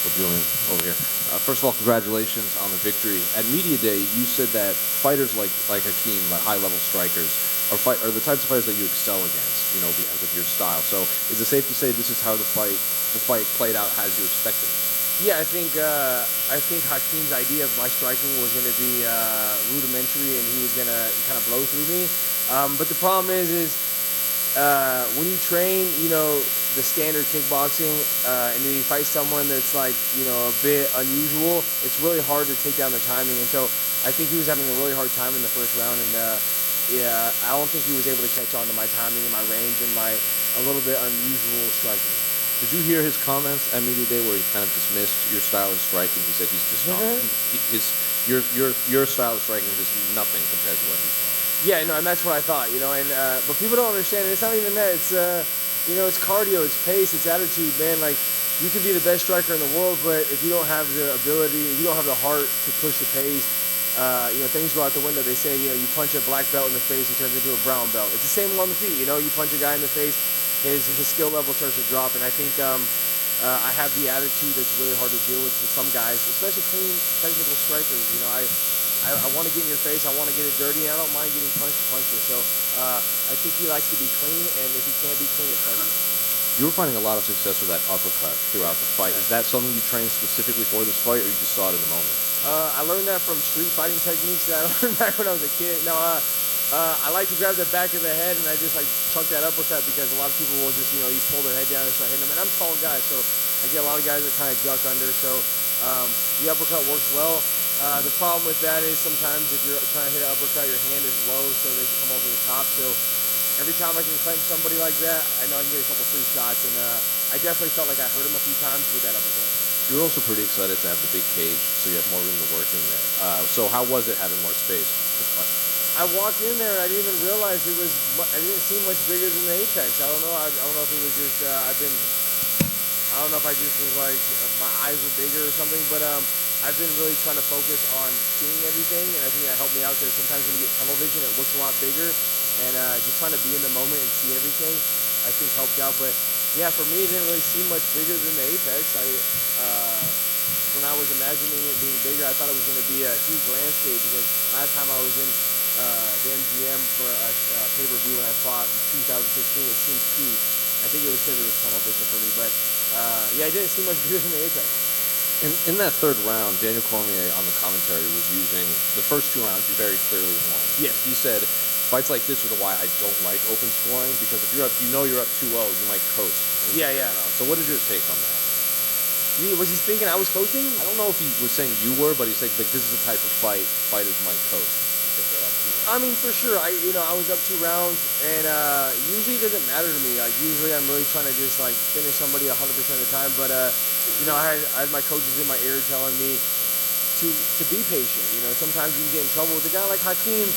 Well, Julian, over here. First of all, congratulations on the victory. At Media Day, you said that fighters like Hakeem, like high-level strikers, are the types of fighters that you excel against, because of your style. So, is it safe to say this is how the fight played out as you expected it? Yeah, I think Hakeem's idea of my striking was going to be rudimentary, and he was going to kind of blow through me. But the problem is when you train, the standard kickboxing, and then you fight someone that's like, a bit unusual, it's really hard to take down their timing. And so I think he was having a really hard time in the first round, and yeah, I don't think he was able to catch on to my timing and my range and my a little bit unusual striking. Did you hear his comments at Media Day where he kind of dismissed your style of striking? He said he's just not your style of striking is just nothing compared to what he's taught. Yeah, no, and that's what I thought, and but people don't understand. It's not even that. It's cardio, it's pace, it's attitude, man. Like you can be the best striker in the world, but if you don't have the ability, if you don't have the heart to push the pace, things go out the window. They say, you punch a black belt in the face, he turns into a brown belt. It's the same on the feet. You punch a guy in the face, his skill level starts to drop, and I think I have the attitude that's really hard to deal with for some guys, especially clean technical strikers. I want to get in your face. I want to get it dirty, and I don't mind getting punched to punch you. So I think he likes to be clean, and if he can't be clean, it frustrates. You were finding a lot of success with that uppercut throughout the fight. Is that something you trained specifically for this fight, or you just saw it in the moment? I learned that from street fighting techniques that I learned back when I was a kid. No, I like to grab the back of the head and I just like chuck that uppercut because a lot of people will just, you pull their head down and start hitting them. And I'm a tall guy, so I get a lot of guys that kind of duck under. So the uppercut works well. The problem with that is sometimes if you're trying to hit an uppercut, your hand is low, so they can come over the top. So every time I can clench somebody like that, I know I can get a couple free shots. And I definitely felt like I hurt him a few times with that uppercut. You're also pretty excited to have the big cage, so you have more room to work in there. So how was it having more space to fight? I walked in there and I didn't even realize it was. I didn't seem much bigger than the Apex. I don't know. I don't know if it was just. I don't know if I just was like my eyes were bigger or something. But I've been really trying to focus on seeing everything, and I think that helped me out because sometimes when you get tunnel vision, it looks a lot bigger, and just trying to be in the moment and see everything, I think helped out. But yeah, for me, it didn't really seem much bigger than the Apex. When I was imagining it being bigger, I thought it was going to be a huge landscape because last time I was in the MGM for a pay-per-view when I fought in 2016, it seemed huge. I think it was because it was tunnel vision for me, but yeah, it didn't seem much bigger than the Apex. In that third round, Daniel Cormier on the commentary was using the first two rounds you very clearly won. Yes. He said fights like this are the why I don't like open scoring because if you're up 2-0, you might coast. Yeah, yeah. So what is your take on that? Was he thinking I was coasting? I don't know if he was saying you were, but he's like this is the type of fight fighters might coast if they're up 2-0. I mean, for sure. I was up 2 rounds, and usually it doesn't matter to me. Like usually, I'm really trying to just like finish somebody 100% of the time. But I had my coaches in my ear telling me to be patient. Sometimes you can get in trouble with a guy like Hakeem.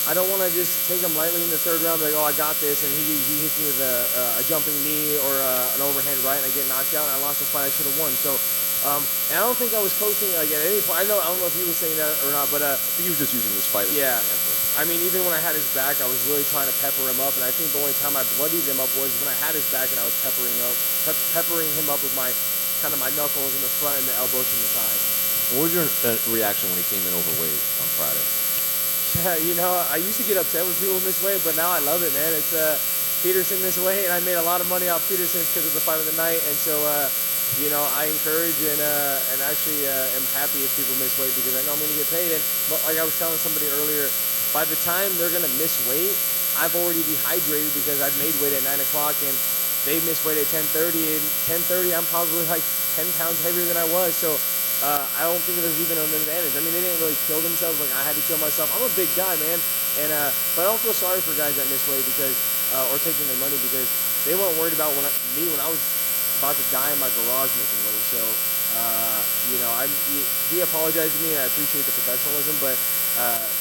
I don't want to just take him lightly in the third round. Like, oh, I got this, and he hits me with a jumping knee or an overhand right, and I get knocked out, and I lost the fight I should have won. So. And I don't think I was coaching like at any point. I don't know if he was saying that or not, but I think he was just using this fight as an example. I mean, even when I had his back, I was really trying to pepper him up, and I think the only time I bloodied him up was when I had his back and I was peppering him up with my knuckles in the front and the elbows from the side. What was your reaction when he came in overweight on Friday? Yeah, I used to get upset when people miss weight, but now I love it, man. It's Peterson missed weight, and I made a lot of money off Peterson because of the fight of the night, and so. I encourage and actually am happy if people miss weight because I know I'm going to get paid. But like I was telling somebody earlier, by the time they're going to miss weight, I've already dehydrated because I've made weight at 9 o'clock and they miss weight at 10:30. And 10:30, I'm probably like 10 pounds heavier than I was. So I don't think there's even an advantage. I mean, they didn't really kill themselves like I had to kill myself. I'm a big guy, man, and but I don't feel sorry for guys that miss weight because or taking their money because they weren't worried about when I was about to die in my garage making weight. So, he apologized to me, and I appreciate the professionalism, but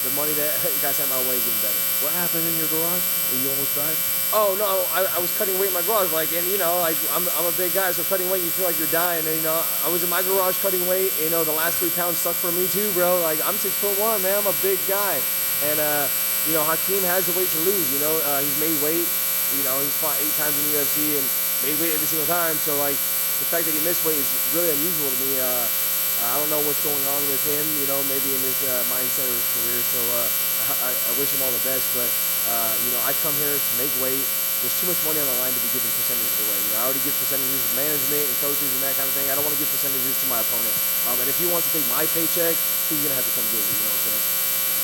the money that got sent my way is even better. What happened in your garage? You almost died? Oh, no, I was cutting weight in my garage, I'm a big guy, so cutting weight, you feel like you're dying, and, I was in my garage cutting weight, the last 3 pounds stuck for me too, bro. Like, I'm 6'1", man, I'm a big guy, and, Hakeem has the weight to lose, he's made weight, he's fought 8 times in the UFC, and made weight every single time. So like the fact that he missed weight is really unusual to me. I don't know what's going on with him, you know, maybe in his mindset or his career. So I wish him all the best. But you know, I come here to make weight. There's too much money on the line to be giving percentages away. You know, I already give percentages to management and coaches and that kind of thing. I don't want to give percentages to my opponent. And if he wants to take my paycheck, he's gonna have to come get it. You know what I'm saying?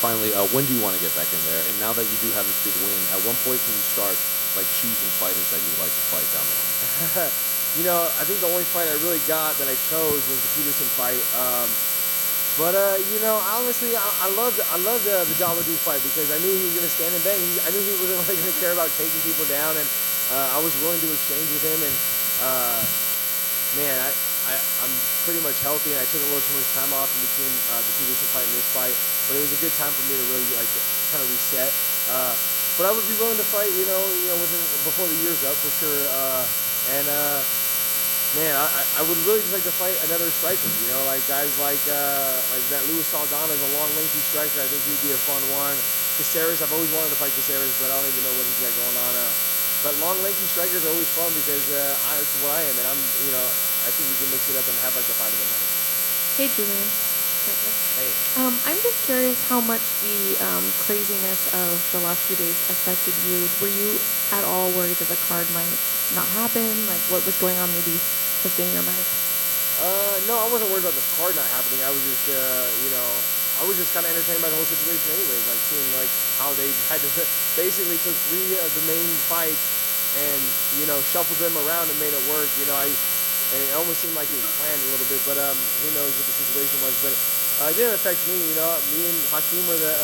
Finally, when do you want to get back in there? And now that you do have this big win, at one point can you start like choosing fighters that you'd like to fight down the line? You know, I think the only fight I really got that I chose was the Peterson fight. But you know, honestly, I loved the Dawodu fight because I knew he was gonna stand and bang. I knew he wasn't really gonna care about taking people down, and I was willing to exchange with him. And man, I'm pretty much healthy, and I took a little too much time off in between the Peterson fight and this fight. But it was a good time for me to really like kind of reset. But I would be willing to fight, you know, before the year's up for sure. And man, I would really just like to fight another striker. You know, like guys like that Luis Saldana is a long, lengthy striker. I think he'd be a fun one. Caceres, I've always wanted to fight Caceres, but I don't even know what he's got going on. But long, lengthy strikers are always fun because it's what I am, and you know, I think we can mix it up and have like the fight of the night. Hey, Julian. Hey. I'm just curious how much the craziness of the last few days affected you. Were you at all worried that the card might not happen? Like, what was going on maybe just in your mind? No, I wasn't worried about the card not happening. I was just, you know, I was just kind of entertained by the whole situation anyways, like seeing like how they had to basically took 3 of the main fights and, you know, shuffled them around and made it work. You know, and it almost seemed like it was planned a little bit, but who knows what the situation was. But it didn't affect me. You know, me and Hakeem were the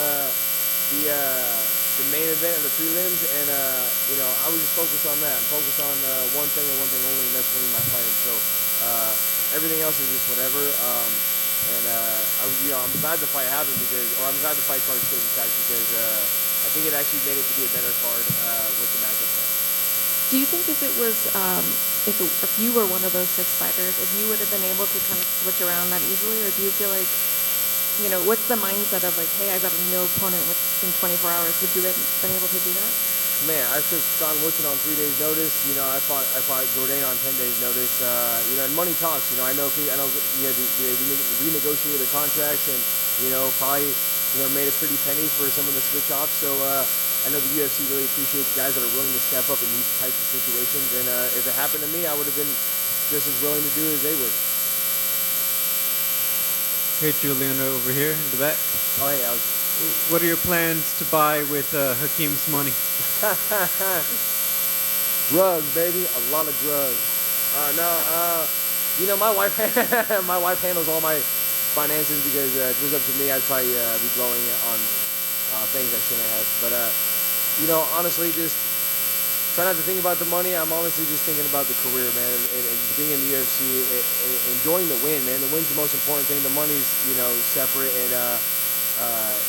main event of the prelims, and you know, I was just focused on that. I'm focused on one thing and one thing only, and that's winning my fight. And so everything else is just whatever. You know, I'm glad the fight happened I'm glad the fight card stayed intact because I think it actually made it to be a better card with the matchup set. Do you think if it was, if you were one of those 6 fighters, if you would have been able to kind of switch around that easily, or do you feel like, you know, what's the mindset of like, hey, I've got a new opponent in 24 hours? Would you have been able to do that? Man, I took Sean Woodson on 3 days' notice. You know, I fought Jourdain on 10 days' notice. You know, and money talks. You know, I know yeah, they renegotiated their contracts, and you know, probably made a pretty penny for some of the switch offs. So I know the UFC really appreciates guys that are willing to step up in these types of situations. And if it happened to me, I would have been just as willing to do it as they were. Hey, Julian, over here in the back. Oh, hey, What are your plans to buy with Hakeem's money? Drugs, baby, a lot of drugs. You know, my wife handles all my finances because if it was up to me, I'd probably be blowing it on things I shouldn't have. But you know, honestly, just try not to think about the money. I'm honestly just thinking about the career, man, and being in the UFC, and enjoying the win, man. The win's the most important thing. The money's, you know, separate, and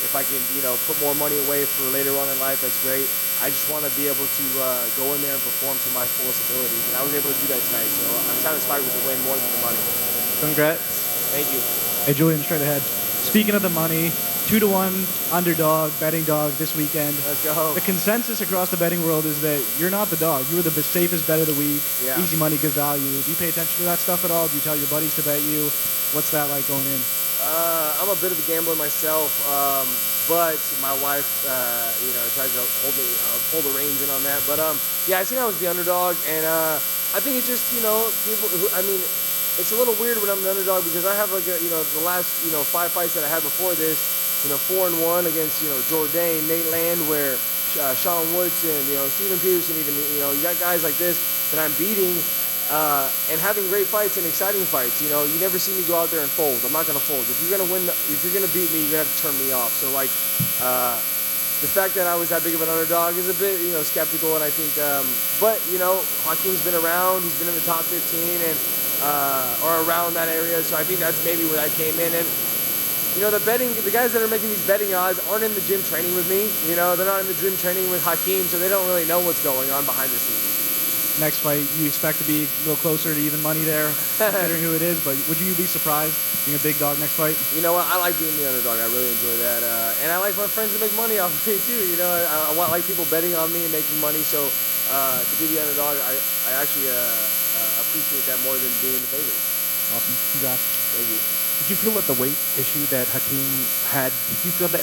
if I can, you know, put more money away for later on in life, that's great. I just want to be able to go in there and perform to my fullest abilities, and I was able to do that tonight. So I'm satisfied with the win more than the money. Congrats. Thank you. Hey, Julian, straight ahead. Speaking of the money, 2-1 underdog, betting dog this weekend. Let's go. The consensus across the betting world is that you're not the dog. You were the safest bet of the week. Yeah. Easy money, good value. Do you pay attention to that stuff at all? Do you tell your buddies to bet you? What's that like going in? I'm a bit of a gambler myself, but my wife, you know, tries to hold the reins in on that. But yeah, I think I was the underdog, and I think it's just, you know, it's a little weird when I'm the underdog because I have like you know, the last 5 fights that I had before this, you know, 4-1 against Jourdain, Nate Landwehr, Sean Woodson, you know, Steven Peterson, even, you know, you got guys like this that I'm beating. And having great fights and exciting fights. You know, you never see me go out there and fold. I'm not gonna fold. If you're gonna win, if you're gonna beat me, you're gonna have to turn me off. So like, the fact that I was that big of an underdog is a bit, you know, skeptical. And I think, but you know, Hakeem's been around. He's been in the top 15 and or around that area. So I think that's maybe where that came in. And you know, the guys that are making these betting odds aren't in the gym training with me. You know, they're not in the gym training with Hakeem, so they don't really know what's going on behind the scenes. next fight, you expect to be a little closer to even money there, considering who it is. But would you be surprised being a big dog next fight? You know what? I like being the underdog. I really enjoy that, and I like my friends to make money off me too. You know, I want like people betting on me and making money. So to be the underdog, I actually appreciate that more than being the favorite. Awesome. Congrats. Thank you. Did you feel with the weight issue that Hakeem had, did you feel that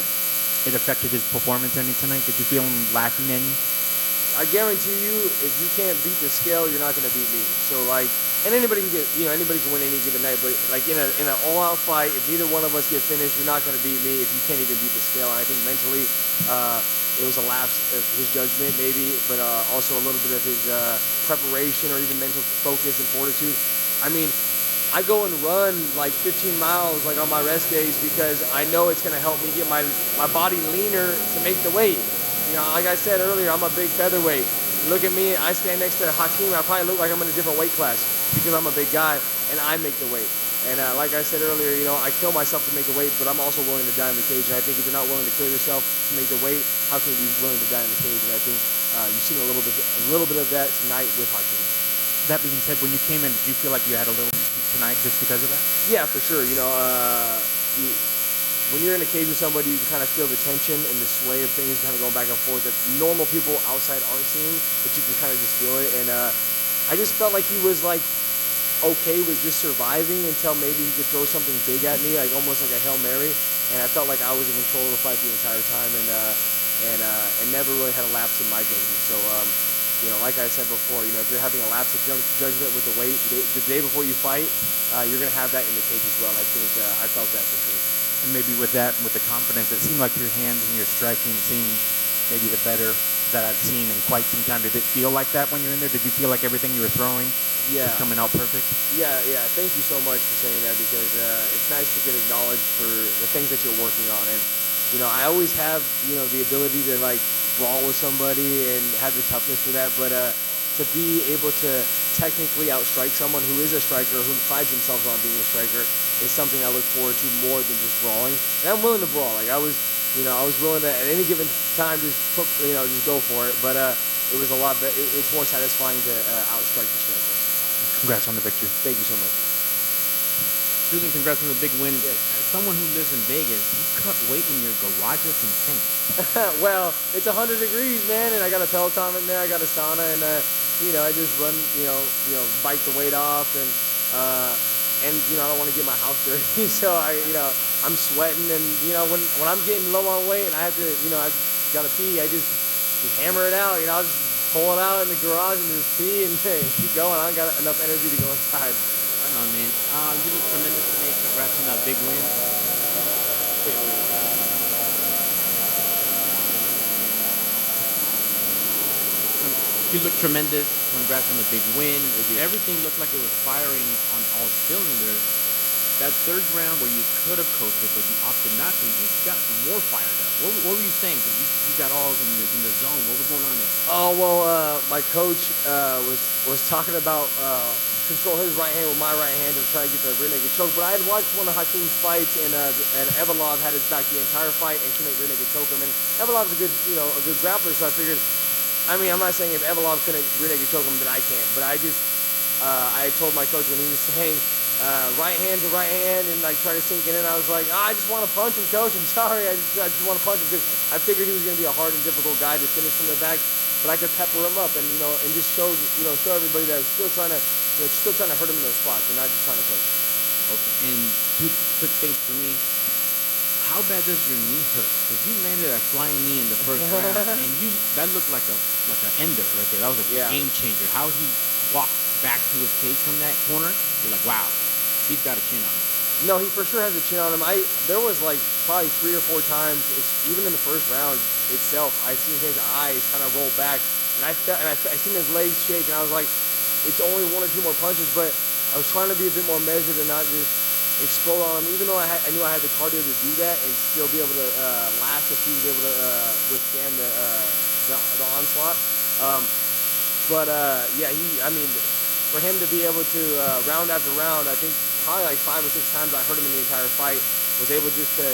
it affected his performance any tonight? Did you feel him lacking any? I guarantee you, if you can't beat the scale, you're not going to beat me. So like, and anybody can get, anybody can win any given night. But like in an all-out fight, if neither one of us get finished, you're not going to beat me if you can't even beat the scale. And I think mentally, it was a lapse of his judgment maybe, but also a little bit of his preparation or even mental focus and fortitude. I mean, I go and run like 15 miles like on my rest days because I know it's going to help me get my body leaner to make the weight. You know, like I said earlier, I'm a big featherweight. Look at me, I stand next to Hakeem, I probably look like I'm in a different weight class because I'm a big guy and I make the weight. And like I said earlier, I kill myself to make the weight, but I'm also willing to die in the cage. And I think if you're not willing to kill yourself to make the weight, how can you be willing to die in the cage? And I think you've seen a little bit of that tonight with Hakeem. That being said, when you came in, did you feel like you had a little tonight just because of that? Yeah, for sure. When you're in a cage with somebody, you can kind of feel the tension and the sway of things kind of going back and forth that normal people outside aren't seeing, but you can kind of just feel it. And I just felt like he was like okay with just surviving until maybe he could throw something big at me, like almost like a Hail Mary. And I felt like I was in control of the fight the entire time and never really had a lapse in my judgment. So, like I said before, if you're having a lapse of judgment with the weight the day before you fight, you're going to have that in the cage as well. And I think I felt that for sure. And maybe with that, with the confidence, it seemed like your hands and your striking seemed maybe the better that I've seen in quite some time. Did it feel like that when you're in there? Did you feel like everything you were throwing was coming out perfect? Yeah. Thank you so much for saying that because it's nice to get acknowledged for the things that you're working on. And, I always have, the ability to like brawl with somebody and have the toughness for that. But to be able to technically outstrike someone who is a striker, who prides themselves on being a striker, is something I look forward to more than just brawling. And I'm willing to brawl. Like I was willing to at any given time just go for it. But it was a lot better. It's more satisfying to outstrike the striker. Congrats on the victory. Thank you so much. Julian, congrats on the big win. As someone who lives in Vegas, you cut weight in your garage. That's insane. Well, it's 100 degrees, man, and I got a Peloton in there. I got a sauna, and I just run, bike the weight off, and I don't want to get my house dirty, so I'm sweating, and when I'm getting low on weight and I have to, I've got to pee, I just hammer it out. I'll just pull it out in the garage and just pee and keep going. I don't got enough energy to go inside. Right on, man. You look tremendous today. Congrats on that big win. You look tremendous. Congrats on the big win. Everything looked like it was firing on all cylinders. That third round where you could have coasted, but you opted not to, you got more fired up. What were you saying? Because you got all in the zone. What was going on there? Oh, well, my coach was talking about control his right hand with my right hand to try to get the rear naked choke. But I had watched one of Hakeem's fights, and Evolov had his back the entire fight and couldn't rear naked choke him. And Evolov's a good grappler, so I figured, I'm not saying if Evolov couldn't rear naked choke him, then I can't. But I told my coach when he was saying right hand to right hand and like try to sink it in, I was like, I just want to punch him, coach. I'm sorry, I just want to punch him because I figured he was going to be a hard and difficult guy to finish from the back. But I could pepper him up and and just show everybody that I was still trying to hurt him in those spots and not just trying to coach. Okay. And two quick things for me. How bad does your knee hurt? Because you landed a flying knee in the first round, and that looked like an ender right there. That was a game changer. How he walked back to his cage from that corner, you're like, wow, he's got a chin on him. No, he for sure has a chin on him. There was like probably 3 or 4 times, even in the first round itself, I seen his eyes kind of roll back, and I seen his legs shake, and I was like, it's only 1 or 2 more punches, but I was trying to be a bit more measured and not just explode on him, even though I knew I had the cardio to do that and still be able to last if he was able to withstand the onslaught. For him to be able to round after round, I think probably like 5 or 6 times I hurt him in the entire fight, was able just to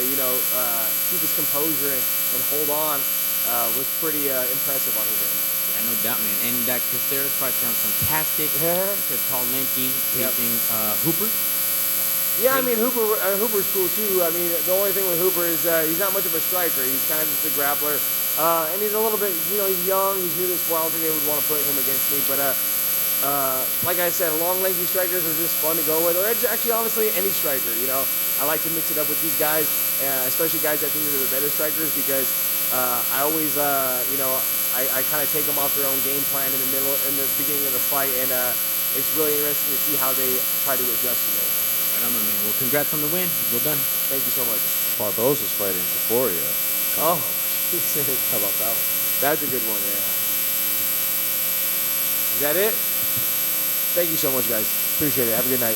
keep his composure and hold on, was pretty impressive on his end. no doubt, man. And that Caceres fight sounds fantastic. Yeah. You said tall, lanky, Yep. facing Hooper. Yeah, I mean Hooper's cool too. I mean the only thing with Hooper is he's not much of a striker. He's kind of just a grappler, and he's a little bit, he's young. He's new to the sport. I don't think they would want to put him against me. But like I said, long, lanky strikers are just fun to go with. Or actually, honestly, any striker. I like to mix it up with these guys, especially guys that think that they're better strikers, because I always, I kind of take them off their own game plan in the beginning of the fight, and it's really interesting to see how they try to adjust from there. Right on, my man. Well, congrats on the win. Well done. Thank you so much. Barboza's fighting Taforia. Oh, Jesus. How about that one? That's a good one, yeah. Is that it? Thank you so much, guys. Appreciate it. Have a good night.